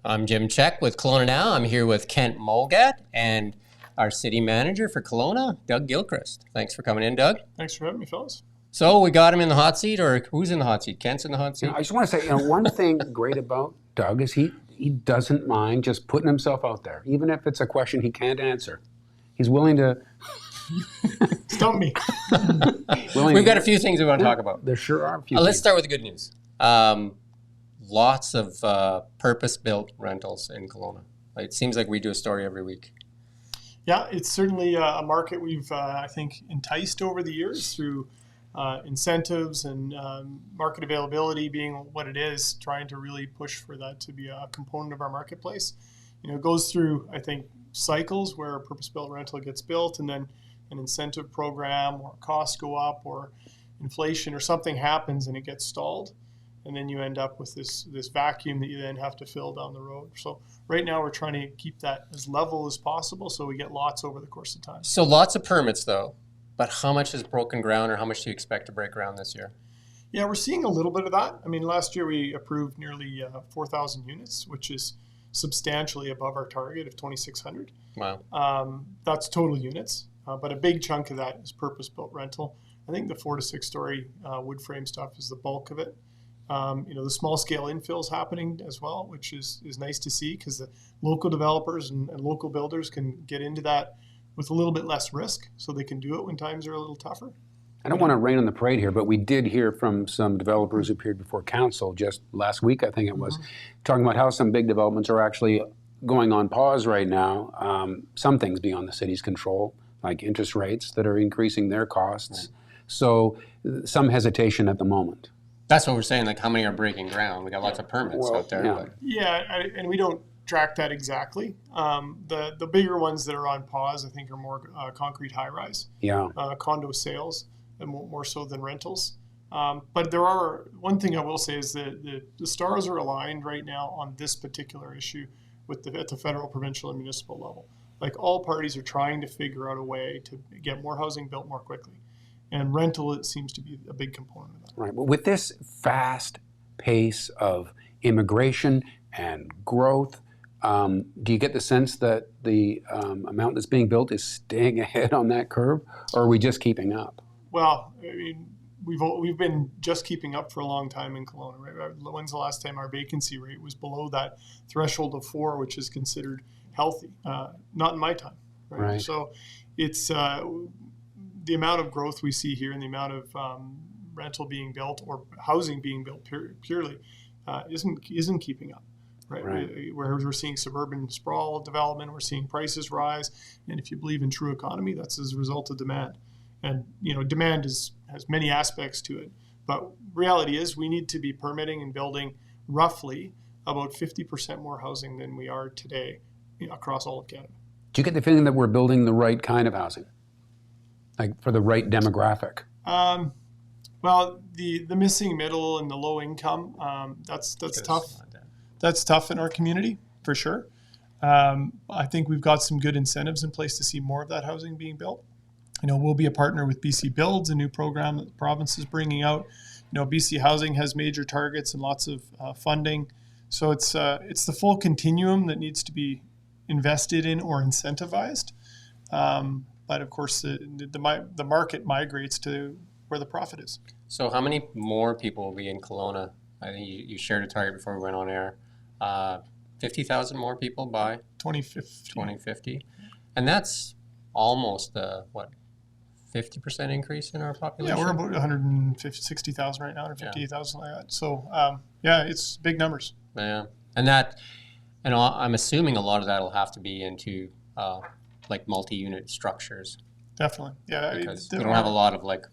I'm Jim Check with Kelowna Now. I'm here with Kent Mulgat and our city manager for Kelowna, Doug Gilchrist. Thanks for coming in, Doug. Thanks for having me, fellas. So we got him in the hot seat, or who's in the hot seat? Kent's in the hot seat? I just want to say, one thing great about Doug is he doesn't mind just putting himself out there, even if it's a question he can't answer. He's willing to... Stump me. We've got a few things we want to talk about. There sure are a few Let's things. start with the good news. Lots of purpose-built rentals in Kelowna. It seems like we do a story every week. Yeah, it's certainly a market we've, I think, enticed over the years through incentives and market availability being what it is, trying to really push for that to be a component of our marketplace. It goes through, I think, cycles where a purpose-built rental gets built and then an incentive program or costs go up or inflation or something happens and it gets stalled. And then you end up with this vacuum that you then have to fill down the road. So right now we're trying to keep that as level as possible so we get lots over the course of time. So lots of permits though, but how much is broken ground or how much do you expect to break ground this year? Yeah, we're seeing a little bit of that. I mean, last year we approved nearly 4,000 units, which is substantially above our target of 2,600. Wow. That's total units, but a big chunk of that is purpose-built rental. I think the 4 to 6 story wood frame stuff is the bulk of it. The small scale infill is happening as well, which is nice to see because the local developers and local builders can get into that with a little bit less risk, so they can do it when times are a little tougher. I don't want to rain on the parade here, but we did hear from some developers who appeared before council just last week, I think it was, talking about how some big developments are actually going on pause right now. Some things beyond the city's control, like interest rates that are increasing their costs. So some hesitation at the moment. That's what we're saying, like how many are breaking ground? We got lots of permits out there. Yeah, but. Yeah, and we don't track that exactly. The bigger ones that are on pause, I think, are more concrete high-rise. Yeah. Condo sales, and more so than rentals. But there are, one thing I will say is that the stars are aligned right now on this particular issue at the federal, provincial, and municipal level. Like all parties are trying to figure out a way to get more housing built more quickly. And rental, it seems to be a big component of that. Right. Well, with this fast pace of immigration and growth, do you get the sense that the amount that's being built is staying ahead on that curve, or are we just keeping up? Well, I mean, we've been just keeping up for a long time in Kelowna. Right? When's the last time our vacancy rate was below that threshold of 4, which is considered healthy? Not in my time. Right. So it's the amount of growth we see here and the amount of rental being built or housing being built purely isn't keeping up. Right. We're seeing suburban sprawl development, we're seeing prices rise, and if you believe in true economy, that's as a result of demand. And demand has many aspects to it, but reality is we need to be permitting and building roughly about 50% more housing than we are today across all of Canada. Do you get the feeling that we're building the right kind of housing, like for the right demographic? Well, the missing middle and the low income, that's tough. That's tough in our community, for sure. I think we've got some good incentives in place to see more of that housing being built. We'll be a partner with BC Builds, a new program that the province is bringing out. BC Housing has major targets and lots of funding. So it's the full continuum that needs to be invested in or incentivized. But of course, the market migrates to where the profit is. So how many more people will be in Kelowna? I think you shared a target before we went on air. 50,000 more people by 2050. And that's almost 50% increase in our population? Yeah, we're about 160,000 right now, 158,000 like that. So it's big numbers. Yeah, and I'm assuming a lot of that will have to be into like multi-unit structures. Definitely, yeah. Because we don't have a lot of like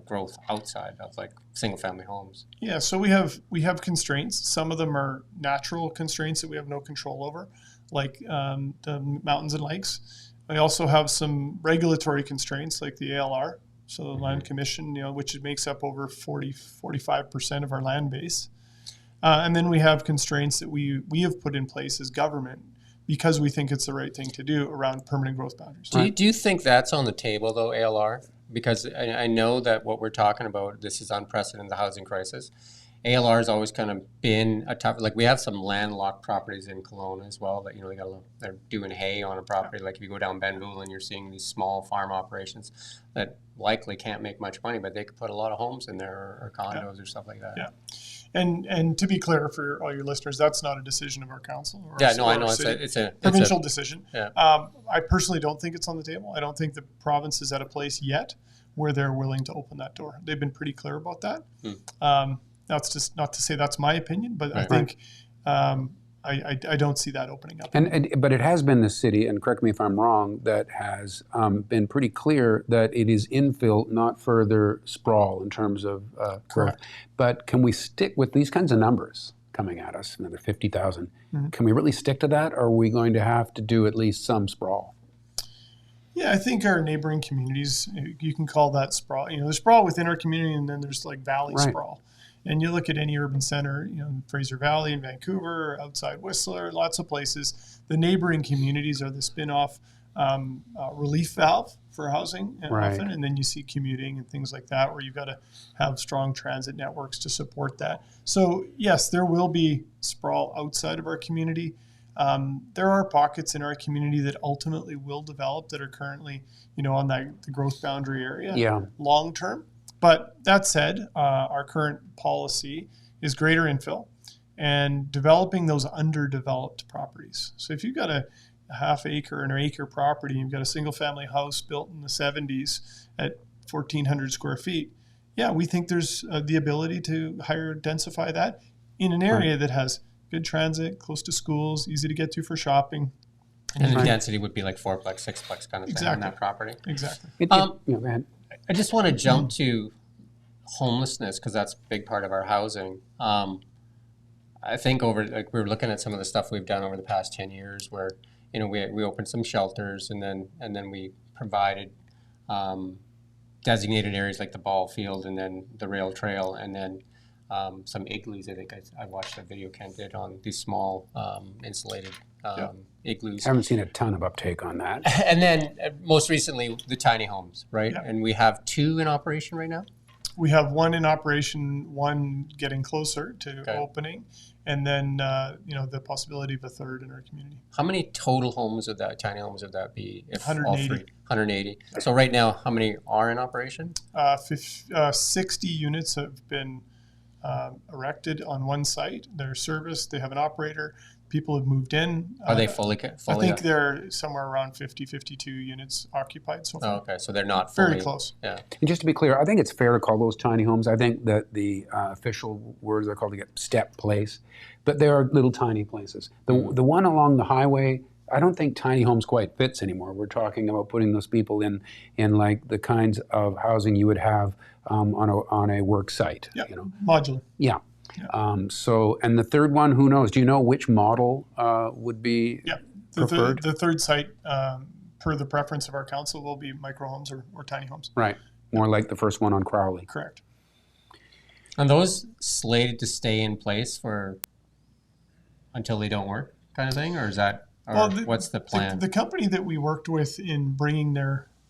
growth outside of like single-family homes. Yeah, so we have constraints. Some of them are natural constraints that we have no control over, like the mountains and lakes. We also have some regulatory constraints like the ALR, so the Land Commission, which makes up over 45% of our land base. And then we have constraints that we have put in place as government because we think it's the right thing to do around permanent growth boundaries. Do you think that's on the table, though, ALR? Because I know that what we're talking about, this is unprecedented, the housing crisis. ALR has always kind of been a tough, like we have some landlocked properties in Kelowna as well that, they're doing hay on a property. Like if you go down Benville and you're seeing these small farm operations that likely can't make much money, but they could put a lot of homes in there or condos or stuff like that. Yeah. And to be clear for all your listeners, that's not a decision of our council. Or Yeah, no, I or know it's a provincial decision. Yeah. I personally don't think it's on the table. I don't think the province is at a place yet where they're willing to open that door. They've been pretty clear about that. That's just not to say that's my opinion, but I think I don't see that opening up. But it has been the city, and correct me if I'm wrong, that has been pretty clear that it is infill, not further sprawl in terms of growth. But can we stick with these kinds of numbers coming at us, another 50,000? Can we really stick to that, or are we going to have to do at least some sprawl? Yeah, I think our neighboring communities, you can call that sprawl. There's sprawl within our community, and then there's like valley sprawl. And you look at any urban center, Fraser Valley in Vancouver, outside Whistler, lots of places. The neighboring communities are the spin-off relief valve for housing often. And then you see commuting and things like that, where you've got to have strong transit networks to support that. So yes, there will be sprawl outside of our community. There are pockets in our community that ultimately will develop that are currently, on the growth boundary area long term. But that said, our current policy is greater infill and developing those underdeveloped properties. So if you've got a half acre and an acre property, you've got a single family house built in the 70s at 1,400 square feet, we think there's the ability to higher densify that in an area that has good transit, close to schools, easy to get to for shopping. And the density would be like 4-plex, 6-plex kind of thing on that property. Exactly. Go ahead. I just want to jump to homelessness because that's a big part of our housing. I think we were looking at some of the stuff we've done over the past 10 years where, we opened some shelters and then we provided designated areas like the ball field and then the rail trail and then some igloos. I think I watched a video Ken did on these small insulated igloos. I haven't seen a ton of uptake on that. And then most recently, the tiny homes, right? Yeah. And we have 2 in operation right now? We have 1 in operation, 1 getting closer to opening, and then the possibility of a 3rd in our community. How many total homes would that, tiny homes would that be? If 180. All 3? 180. So right now, how many are in operation? 60 units have been erected on one site. They're serviced. They have an operator. People have moved in. Are they fully I think they're somewhere around 50, 52 units occupied so far. Oh, okay, so they're not fully, very close. Yeah. And just to be clear, I think it's fair to call those tiny homes. I think that the official words are called step place, but they are little tiny places. The one along the highway, I don't think tiny homes quite fits anymore. We're talking about putting those people in like the kinds of housing you would have on a work site. Yeah, modular. Yeah. So, and the third one, who knows? Do you know which model would be preferred? The third site, per the preference of our council, will be micro homes or tiny homes. Right. More like the first one on Crowley. Correct. And those slated to stay in place until they don't work kind of thing? Or is that, what's the plan? The company that we worked with in bringing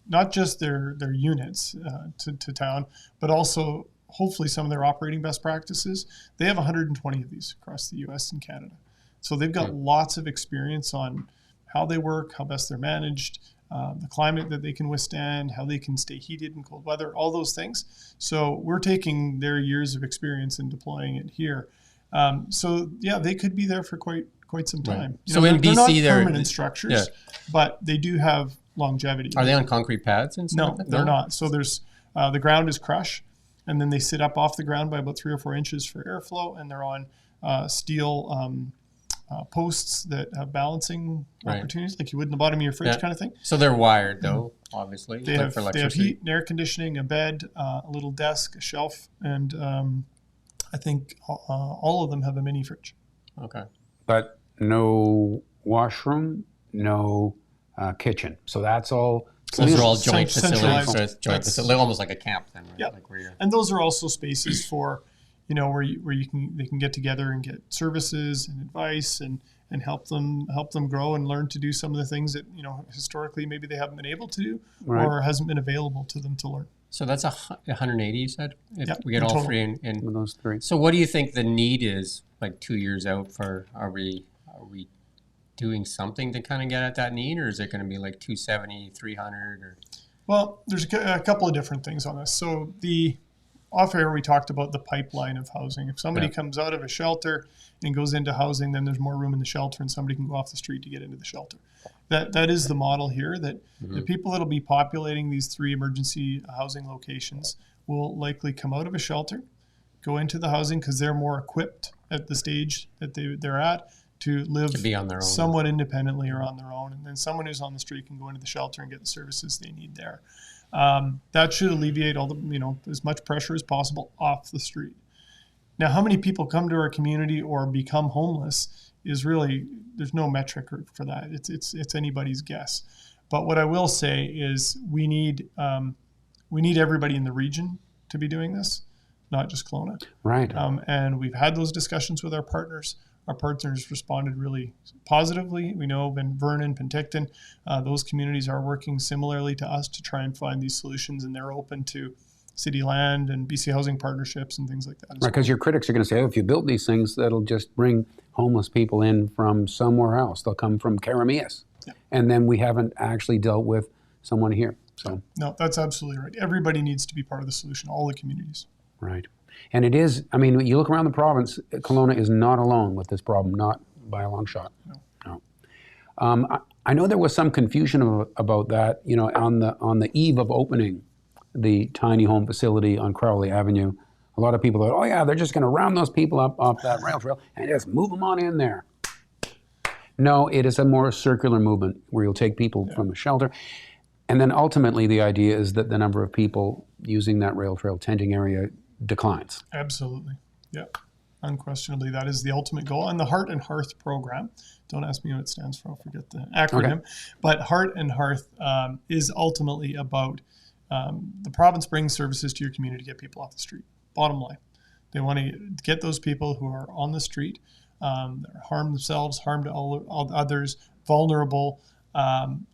not just their units to town, but also hopefully some of their operating best practices. They have 120 of these across the U.S. and Canada. So they've got lots of experience on how they work, how best they're managed, the climate that they can withstand, how they can stay heated in cold weather, all those things. So we're taking their years of experience and deploying it here. They could be there for quite some time. Right. So in BC, they're not permanent structures, but they do have longevity. Are they on concrete pads and stuff? No, they're not. So there's the ground is crushed, and then they sit up off the ground by about 3 or 4 inches for airflow, and they're on steel posts that have balancing opportunities, like you would in the bottom of your fridge kind of thing. So they're wired, though, obviously. They have heat and air conditioning, a bed, a little desk, a shelf, and I think all of them have a mini fridge. Okay. But no washroom, no kitchen. So that's all. So those are all joint facilities. Almost like a camp then, right? Yeah. Like and those are also spaces for, where they can get together and get services and advice and help them grow and learn to do some of the things that historically maybe they haven't been able to do or hasn't been available to them to learn. So that's 180, you said? If Yep, we get in all total. three in. With those three. So what do you think the need is, like 2 years out for, are we doing something to kind of get at that need, or is it going to be like 270, 300, or? Well, there's a couple of different things on this. So the off air, we talked about the pipeline of housing. If somebody comes out of a shelter and goes into housing, then there's more room in the shelter and somebody can go off the street to get into the shelter. That is the model here, that the people that will be populating these 3 emergency housing locations will likely come out of a shelter, go into the housing because they're more equipped at the stage that they're at to live be on their own. somewhat independently or on their own. And then someone who's on the street can go into the shelter and get the services they need there. That should alleviate all the, as much pressure as possible off the street. Now, how many people come to our community or become homeless is really, there's no metric for that. It's anybody's guess. But what I will say is we need everybody in the region to be doing this, not just Kelowna. Right. And we've had those discussions with our partners. Our partners responded really positively. We know in Vernon, Penticton, those communities are working similarly to us to try and find these solutions, and they're open to city land and BC housing partnerships and things like that. Right, because your critics are going to say, oh, if you build these things, that'll just bring homeless people in from somewhere else. They'll come from Karamias. Yeah. And then we haven't actually dealt with someone here. So no, that's absolutely right. Everybody needs to be part of the solution, all the communities. Right. And it is, I mean, you look around the province, Kelowna is not alone with this problem, not by a long shot. No. I know there was some confusion about that, on the eve of opening the tiny home facility on Crowley Avenue. A lot of people thought, oh yeah, they're just going to round those people up off that rail trail and just move them on in there. No, it is a more circular movement where you'll take people from a shelter. And then ultimately the idea is that the number of people using that rail trail tenting area declines. Absolutely. Yeah. Unquestionably, that is the ultimate goal. And the Heart and Hearth program, don't ask me what it stands for, I'll forget the acronym, okay. But Heart and Hearth is ultimately about the province brings services to your community to get people off the street. Bottom line. They want to get those people who are on the street, harm themselves, harm to all others, vulnerable,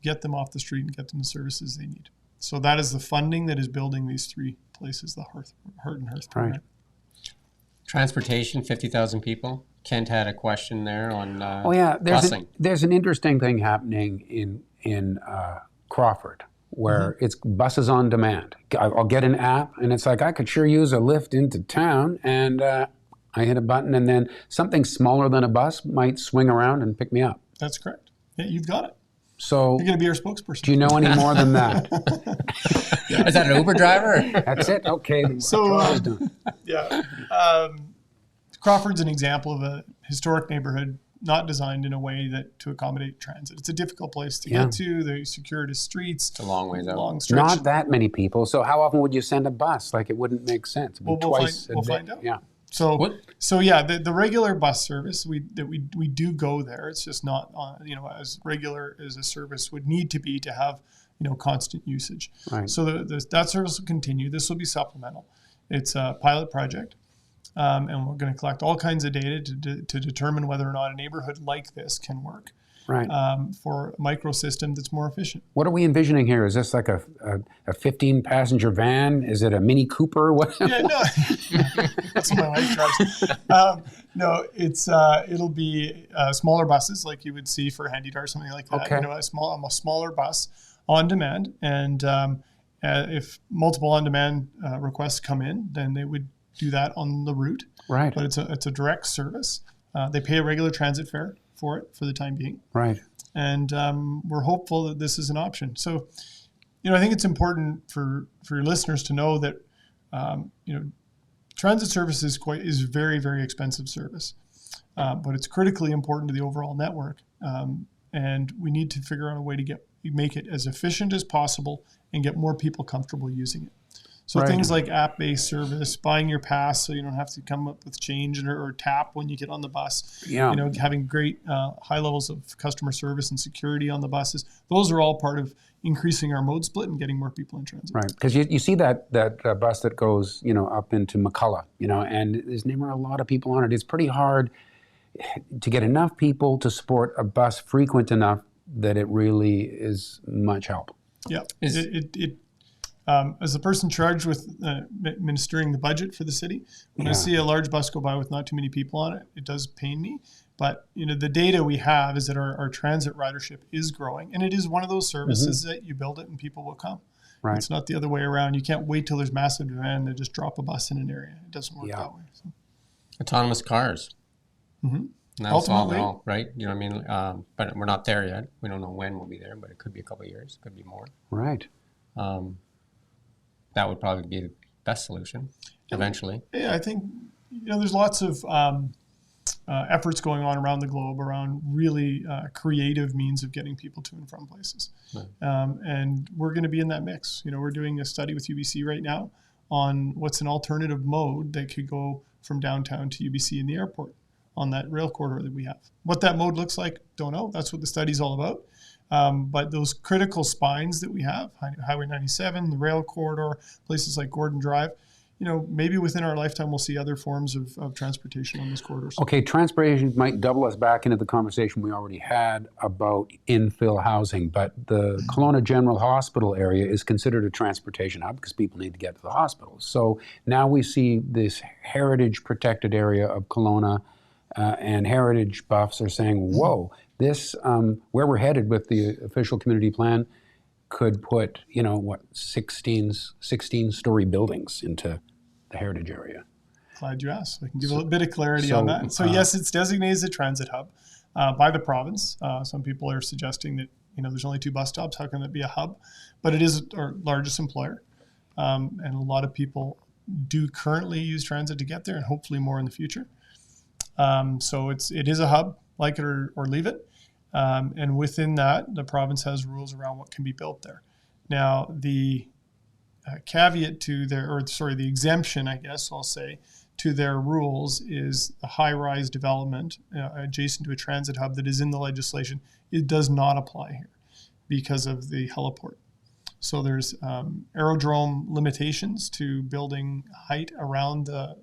get them off the street and get them the services they need. So that is the funding that is building these 3 places, the Heart and Hearth program. Right. Transportation, 50,000 people. Kent had a question there on busing. There's an interesting thing happening in Crawford where it's buses on demand. I'll get an app and it's like, I could sure use a lift into town, and I hit a button and then something smaller than a bus might swing around and pick me up. That's correct. Yeah, you've got it. So you're going to be our spokesperson. Do you know any more than that? Is that an Uber driver? That's it? Okay. So, yeah. Crawford's an example of a historic neighborhood not designed in a way that to accommodate transit. It's a difficult place to get to. They secured streets. It's a long ways out. Long stretch. Not that many people. So how often would you send a bus? Like, it wouldn't make sense. We'll find out. Yeah. So yeah, the regular bus service we do go there. It's just not as regular as a service would need to be to have constant usage. Right. So that service will continue. This will be supplemental. It's a pilot project, and we're going to collect all kinds of data to determine whether or not a neighborhood like this can work. Right. For a microsystem that's more efficient. What are we envisioning here? Is this like a 15-passenger van? Is it a Mini Cooper? What? Yeah, no. That's what my wife drives. No, it'll be smaller buses like you would see for Handy Dar or something like that. Okay. A smaller bus on demand, and if multiple on-demand requests come in, then they would do that on the route. Right. But it's a direct service. They pay a regular transit fare for it for the time being. Right. And we're hopeful that this is an option. So, I think it's important for your listeners to know that, transit service is very, very expensive service, but it's critically important to the overall network. And we need to figure out a way to make it as efficient as possible and get more people comfortable using it. So things like app-based service, buying your pass so you don't have to come up with change or tap when you get on the bus. Yeah. Having great high levels of customer service and security on the buses. Those are all part of increasing our mode split and getting more people in transit. Right, because you see that bus that goes up into McCullough, and there's never a lot of people on it. It's pretty hard to get enough people to support a bus frequent enough that it really is much help. Yeah, As the person charged with administering the budget for the city, when I see a large bus go by with not too many people on it, it does pain me. But the data we have is that our transit ridership is growing, and it is one of those services that you build it and people will come. Right. It's not the other way around. You can't wait till there's massive demand and just drop a bus in an area. It doesn't work that way. So. Autonomous cars. Now Ultimately, all, right? You know what I mean? But we're not there yet. We don't know when we'll be there, but it could be a couple of years. It could be more. Right. That would probably be the best solution eventually. Yeah, I think there's lots of efforts going on around the globe around really creative means of getting people to and from places. Right. And we're going to be in that mix. We're doing a study with UBC right now on what's an alternative mode that could go from downtown to UBC and the airport on that rail corridor that we have. What that mode looks like, don't know. That's what the study's all about. But those critical spines that we have, Highway 97, the rail corridor, places like Gordon Drive, maybe within our lifetime we'll see other forms of transportation on those corridors. Okay, transportation might double us back into the conversation we already had about infill housing, but the Kelowna General Hospital area is considered a transportation hub because people need to get to the hospital. So now we see this heritage protected area of Kelowna, and heritage buffs are saying, whoa, this, where we're headed with the official community plan could put, 16-story buildings into the heritage area. Glad you asked. I can give a bit of clarity on that. So yes, it's designated as a transit hub by the province. Some people are suggesting that, there's only 2 bus stops. How can that be a hub? But it is our largest employer. And a lot of people do currently use transit to get there and hopefully more in the future. So it is a hub, like it or leave it. And within that, the province has rules around what can be built there. Now, the caveat to the exemption, I guess I'll say, to their rules is a high-rise development adjacent to a transit hub that is in the legislation. It does not apply here because of the heliport. So there's aerodrome limitations to building height around the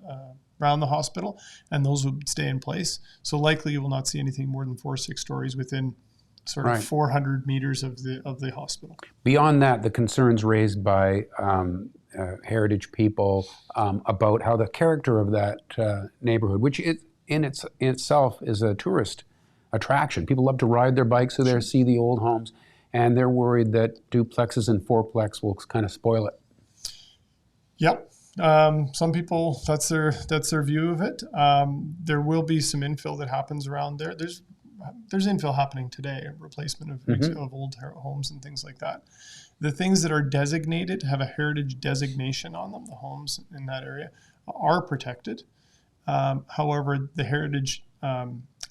hospital, and those would stay in place. So likely you will not see anything more than 4 or 6 stories within sort of 400 meters of the hospital. Beyond that, the concerns raised by heritage people about how the character of that neighborhood, which in itself is a tourist attraction. People love to ride their bikes through there, see the old homes, and they're worried that duplexes and fourplex will kind of spoil it. Yep. Some people, that's their view of it. There will be some infill that happens around there. There's infill happening today, replacement of old homes and things like that. The things that are designated, have a heritage designation on them, the homes in that area, are protected. However, the heritage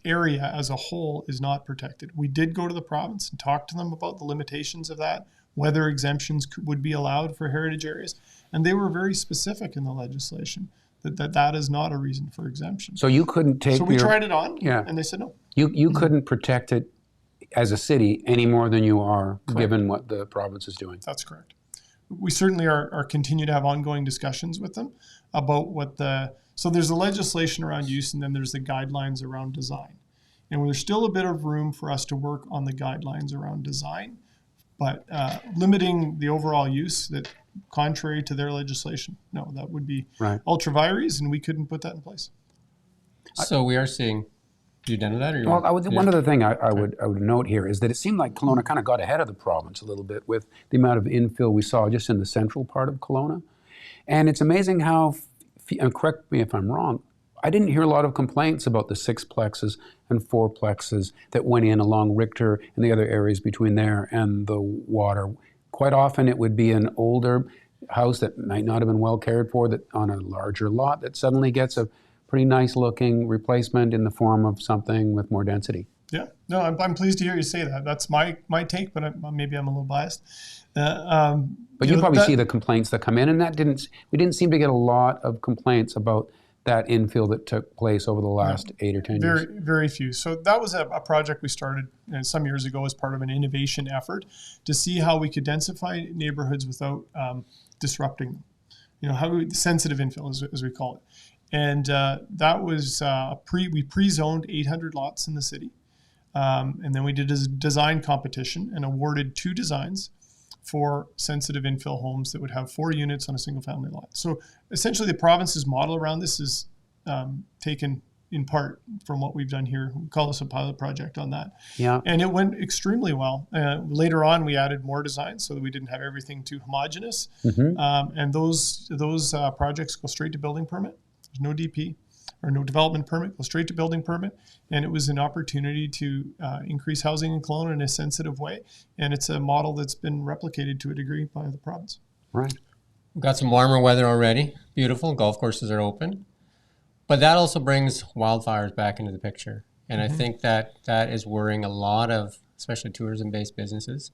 area as a whole is not protected. We did go to the province and talk to them about the limitations of that, whether exemptions would be allowed for heritage areas. And they were very specific in the legislation that is not a reason for exemption. So you couldn't take. So we tried it on, and they said no. You couldn't protect it as a city any more than you are, given what the province is doing. That's correct. We certainly are continue to have ongoing discussions with them about so there's the legislation around use, and then there's the guidelines around design. And there's still a bit of room for us to work on the guidelines around design, but limiting the overall use that contrary to their legislation, no, that would be ultra vires, and we couldn't put that in place. So we are seeing. Do you done that? Or one other thing I would note here is that it seemed like Kelowna kind of got ahead of the province a little bit with the amount of infill we saw just in the central part of Kelowna. And it's amazing how, and correct me if I'm wrong, I didn't hear a lot of complaints about the 6plexes and 4plexes that went in along Richter and the other areas between there and the water. Quite often it would be an older house that might not have been well cared for that on a larger lot that suddenly gets a pretty nice looking replacement in the form of something with more density. Yeah, no, I'm pleased to hear you say that. That's my take, but maybe I'm a little biased. But you probably see the complaints that come in, and we didn't seem to get a lot of complaints about that infill that took place over the last 8 or 10 years. Very, very few. So that was a project we started some years ago as part of an innovation effort to see how we could densify neighborhoods without disrupting them. How sensitive infill, as we call it. And that was we pre-zoned 800 lots in the city. And then we did a design competition and awarded 2 designs for sensitive infill homes that would have 4 units on a single family lot. So essentially the province's model around this is taken in part from what we've done here. We call this a pilot project on that. Yeah. And it went extremely well. Later on, we added more designs so that we didn't have everything too homogenous. And those projects go straight to building permit. There's no DP or no development permit, go straight to building permit. And it was an opportunity to increase housing in Kelowna in a sensitive way. And it's a model that's been replicated to a degree by the province. Right. We've got some warmer weather already. Beautiful. Golf courses are open. But that also brings wildfires back into the picture. And I think that is worrying a lot of, especially tourism-based businesses.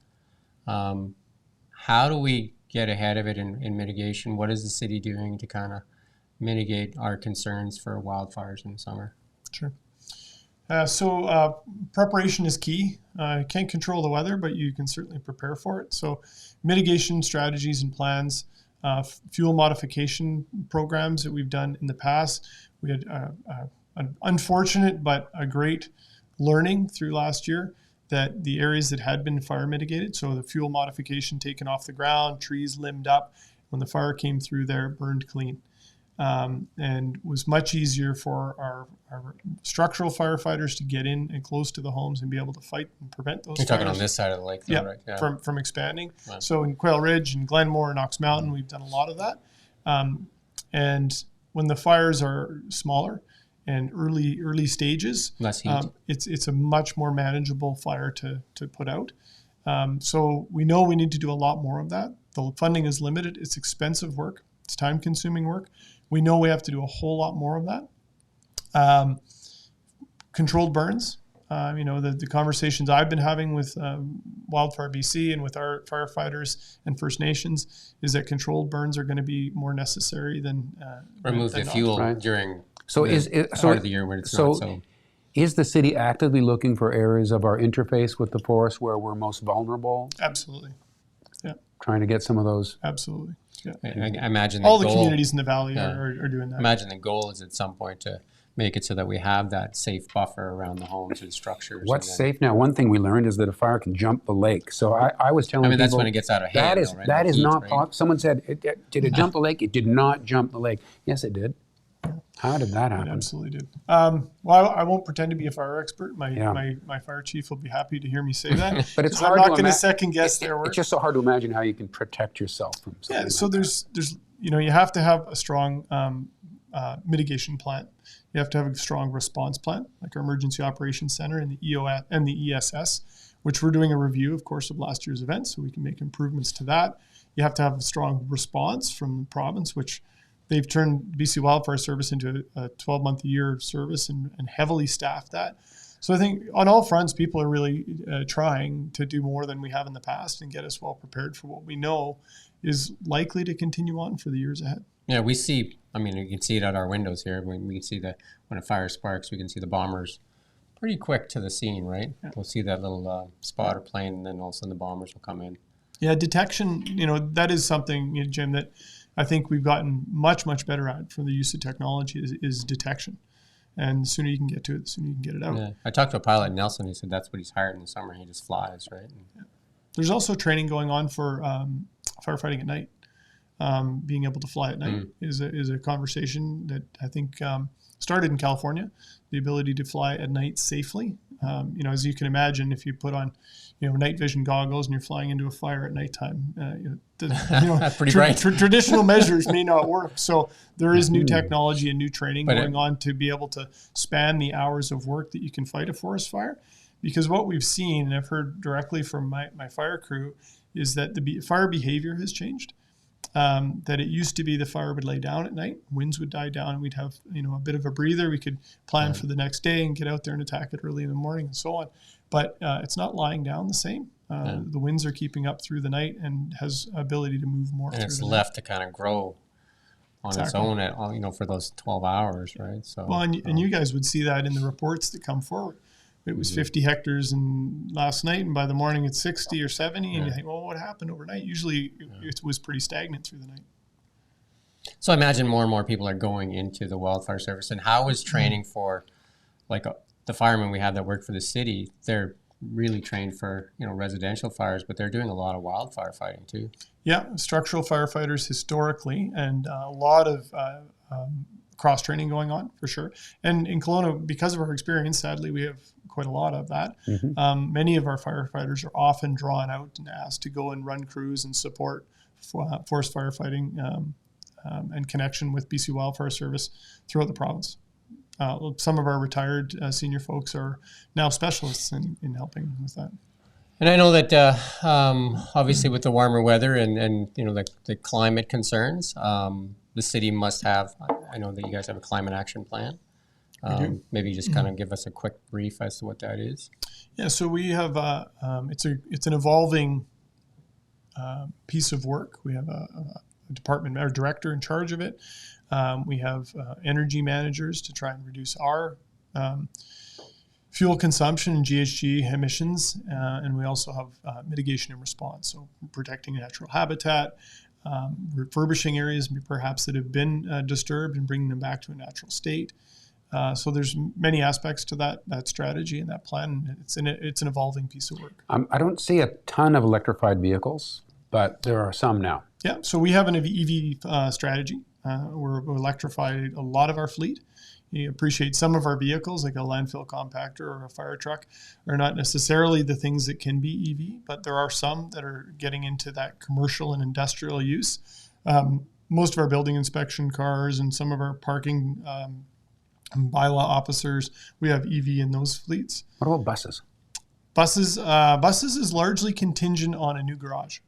How do we get ahead of it in mitigation? What is the city doing to kind of mitigate our concerns for wildfires in the summer? Sure. Preparation is key. You can't control the weather, but you can certainly prepare for it. So mitigation strategies and plans, fuel modification programs that we've done in the past. We had an unfortunate but a great learning through last year that the areas that had been fire mitigated, so the fuel modification taken off the ground, trees limbed up, when the fire came through there, burned clean. And was much easier for our structural firefighters to get in and close to the homes and be able to fight and prevent those You're fires. talking on this side of the lake, though, right? Yeah, from expanding. Right. So in Quail Ridge and Glenmore and Ox Mountain, we've done a lot of that. And when the fires are smaller and early stages, Less heat. it's a much more manageable fire to put out. So we know we need to do a lot more of that. The funding is limited. It's expensive work. It's time-consuming work. We know we have to do a whole lot more of that. Controlled burns. The conversations I've been having with Wildfire BC and with our firefighters and First Nations is that controlled burns are going to be more necessary than remove than the not. fuel Right. during So part of the year when it's not so. Is the city actively looking for areas of our interface with the forest where we're most vulnerable, Absolutely. trying to get some of those? Absolutely. Yeah. I imagine All the the goal, communities in the valley Yeah. are doing that. imagine the goal is at some point to make it so that we have that safe buffer around the homes and structures. What's and then, safe now? One thing we learned is that a fire can jump the lake. So I was telling I mean, people that's when it gets out of that hand. is though, right? that The is heat, not right? possible. Someone said, "Did it jump the lake?" It did not jump the lake. Yes, it did. How did that It happen? absolutely did. Well, I won't pretend to be a fire expert. My Yeah. my fire chief will be happy to hear me say that. But it's So I'm hard not to going to ima- second guess their work. It's just so hard to imagine how you can protect yourself from something. Yeah, so like there's you have to have a strong mitigation plan. You have to have a strong response plan, like our Emergency Operations Center and the EOS and the ESS, which we're doing a review, of course, of last year's events, so we can make improvements to that. You have to have a strong response from the province, which they've turned BC Wildfire Service into a 12-month-a-year service and heavily staffed that. So I think on all fronts, people are really trying to do more than we have in the past and get us well prepared for what we know is likely to continue on for the years ahead. Yeah, we see, I mean, you can see it at our windows here. We can see that when a fire sparks, we can see the bombers pretty quick to the scene, right? Yeah. We'll see that little spotter plane, and then all of a sudden the bombers will come in. Yeah, detection, that is something, Jim, that I think we've gotten much, much better at for the use of technology is detection. And the sooner you can get to it, the sooner you can get it out. Yeah. I talked to a pilot in Nelson. He said that's what he's hired in the summer. He just flies, right? There's also training going on for firefighting at night. Being able to fly at night is a conversation that I think started in California. The ability to fly at night safely. As you can imagine, if you put on, night vision goggles and you're flying into a fire at nighttime, Pretty bright. Traditional measures may not work. So there is new technology and new training going on to be able to span the hours of work that you can fight a forest fire. Because what we've seen, and I've heard directly from my fire crew, is that the fire behavior has changed. That it used to be the fire would lay down at night, winds would die down, and we'd have a bit of a breather. We could plan for the next day and get out there and attack it early in the morning and so on. But it's not lying down the same. The winds are keeping up through the night and has ability to move more. And through it's the left to kind of grow on its own for those 12 hours, right? So well, and you guys would see that in the reports that come forward. It was 50 hectares last night, and by the morning it's 60 or 70, and you think, well, what happened overnight? Usually it was pretty stagnant through the night. So I imagine more and more people are going into the wildfire service. And how is training for, like, the firemen we have that work for the city? They're really trained for, residential fires, but they're doing a lot of wildfire fighting too. Yeah, structural firefighters historically, and a lot of cross training going on for sure. And in Kelowna, because of our experience, sadly, we have quite a lot of that. Many of our firefighters are often drawn out and asked to go and run crews and support forest firefighting and connection with BC Wildfire Service throughout the province. Some of our retired senior folks are now specialists in helping with that. And I know that obviously with the warmer weather and the climate concerns, the city must have, I know that you guys have a climate action plan. Maybe just kind of give us a quick brief as to what that is. Yeah, so we have, it's an evolving piece of work. We have a department or director in charge of it. We have energy managers to try and reduce our fuel consumption and GHG emissions, and we also have mitigation and response, so protecting natural habitat, refurbishing areas perhaps that have been disturbed and bringing them back to a natural state. So there's many aspects to that strategy and that plan. It's an evolving piece of work. I don't see a ton of electrified vehicles, but there are some now. Yeah, so we have an EV strategy. We're electrified a lot of our fleet. You appreciate some of our vehicles, like a landfill compactor or a fire truck, are not necessarily the things that can be EV, but there are some that are getting into that commercial and industrial use. Most of our building inspection cars and some of our parking bylaw officers, we have EV in those fleets. What about buses? Buses is largely contingent on a new garage.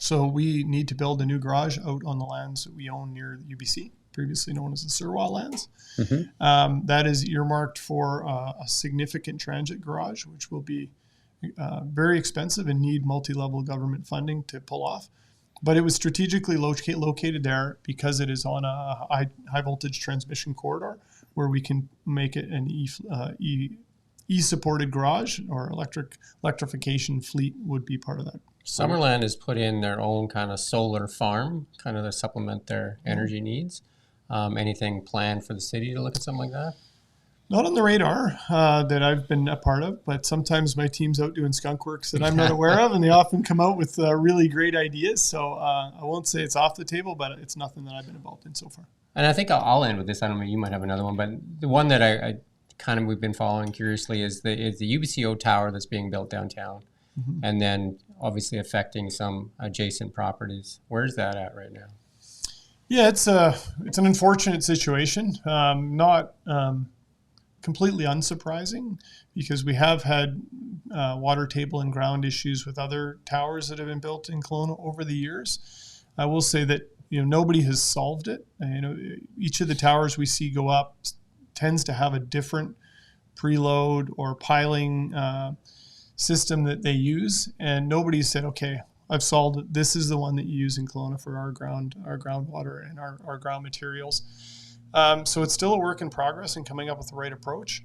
So we need to build a new garage out on the lands that we own near the UBC, previously known as the Surwa lands. That is earmarked for a significant transit garage, which will be very expensive and need multi-level government funding to pull off. But it was strategically located there because it is on a high voltage transmission corridor where we can make it an E-supported garage, or electrification fleet would be part of that. Summerland has put in their own kind of solar farm, kind of to supplement their energy needs. Anything planned for the city to look at something like that? Not on the radar that I've been a part of, but sometimes my team's out doing skunk works that I'm not aware of, and they often come out with really great ideas. So I won't say it's off the table, but it's nothing that I've been involved in so far. And I think I'll end with this. I don't know, you might have another one, but the one that I kind of we've been following curiously is the UBCO tower that's being built downtown, and then obviously affecting some adjacent properties. Where's that at right now? Yeah, it's an unfortunate situation. Not completely unsurprising, because we have had water table and ground issues with other towers that have been built in Kelowna over the years. I will say that nobody has solved it. Each of the towers we see go up tends to have a different preload or piling system that they use, and nobody said, okay, I've solved it. This is the one that you use in Kelowna for our groundwater and our ground materials. So it's still a work in progress and coming up with the right approach.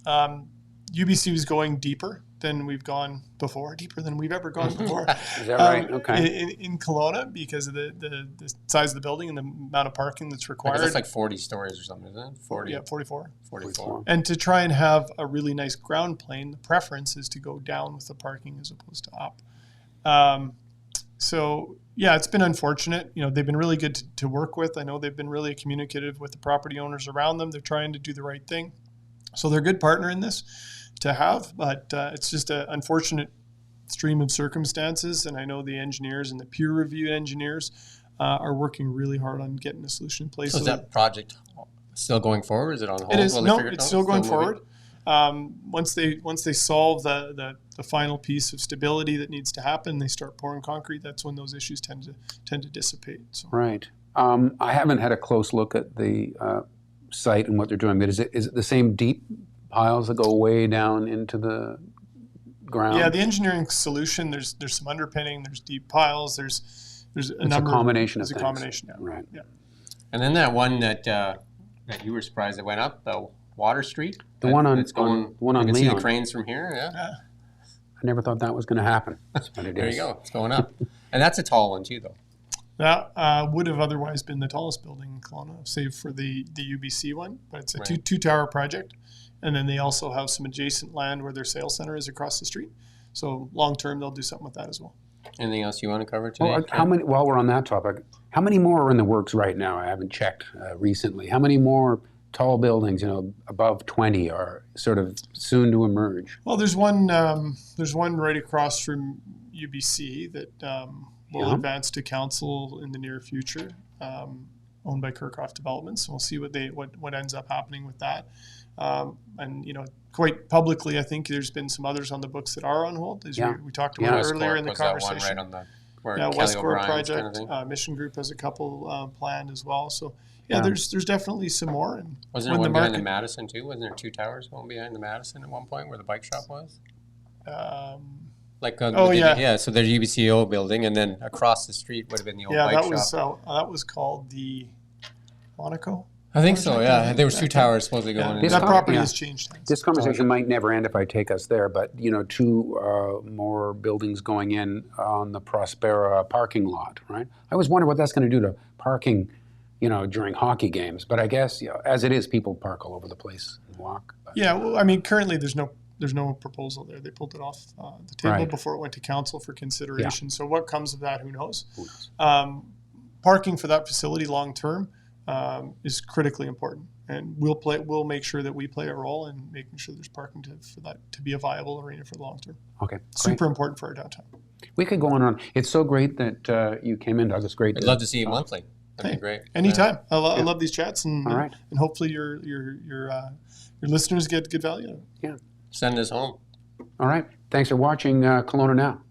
UBC is going deeper than we've gone before, deeper than we've ever gone before. Is that right? Okay. In Kelowna, because of the size of the building and the amount of parking that's required. It's like 40 stories or something, isn't it? 40. Yeah, 44. 44. And to try and have a really nice ground plane, the preference is to go down with the parking as opposed to up. So yeah, it's been unfortunate. They've been really good to work with. I know they've been really communicative with the property owners around them. They're trying to do the right thing. So they're a good partner in this to have, but it's just an unfortunate stream of circumstances. And I know the engineers and the peer review engineers are working really hard on getting a solution in place. So is that project still going forward? Is it on hold? It is. No, it's still going forward. Once they solve the final piece of stability that needs to happen, they start pouring concrete. That's when those issues tend to dissipate. So. Right. I haven't had a close look at the site and what they're doing, but is it the same deep piles that go way down into the ground? Yeah, the engineering solution. There's some underpinning. There's deep piles. There's a number. A combination of things. things. A combination. Yeah. Right. Yeah. And then that one that you were surprised that went up, the Water Street. The one on Leon. You can see the cranes from here. Yeah. I never thought that was going to happen. But it There is. you go. It's going up, and that's a tall one too, though. That would have otherwise been the tallest building in Kelowna, save for the UBC one, but it's a Right. two-tower project. And then they also have some adjacent land where their sales center is across the street. So long-term, they'll do something with that as well. Anything else you want to cover today? Well, how many? While we're on that topic, how many more are in the works right now? I haven't checked recently. How many more tall buildings, above 20, are sort of soon to emerge? Well, there's one right across from UBC that will advance to council in the near future, owned by Kirkhoff Developments. So we'll see what ends up happening with that. And quite publicly, I think there's been some others on the books that are on hold, as we talked about earlier in the conversation. That one right on the West Kelly Core O'Brien's project, kind of thing? Mission Group has a couple planned as well. So there's definitely some more. And Wasn't there one behind the Madison too? Wasn't there 2 towers going behind the Madison at one point where the bike shop was? So there's UBCO building, and then across the street would have been the old bike shop. That was called the Monaco. I think so, yeah. There was 2 towers supposedly going in. That property has changed hands. This conversation might never end if I take us there, but 2 more buildings going in on the Prospera parking lot, right? I always wonder what that's going to do to parking, during hockey games. But I guess, as it is, people park all over the place and walk. But. Yeah, well, I mean, currently there's no proposal there. They pulled it off the table before it went to council for consideration. Yeah. So what comes of that, who knows? Parking for that facility long term is critically important, and we'll make sure that we play a role in making sure there's parking for that to be a viable arena for the long term. Okay, super important for our downtown. We could go on and on. It's so great that you came in, Doug. It's great. I'd love to see you monthly. That'd be great. Anytime. I love these chats, and hopefully your listeners get good value out of it. Yeah. Send us home. All right. Thanks for watching Kelowna Now.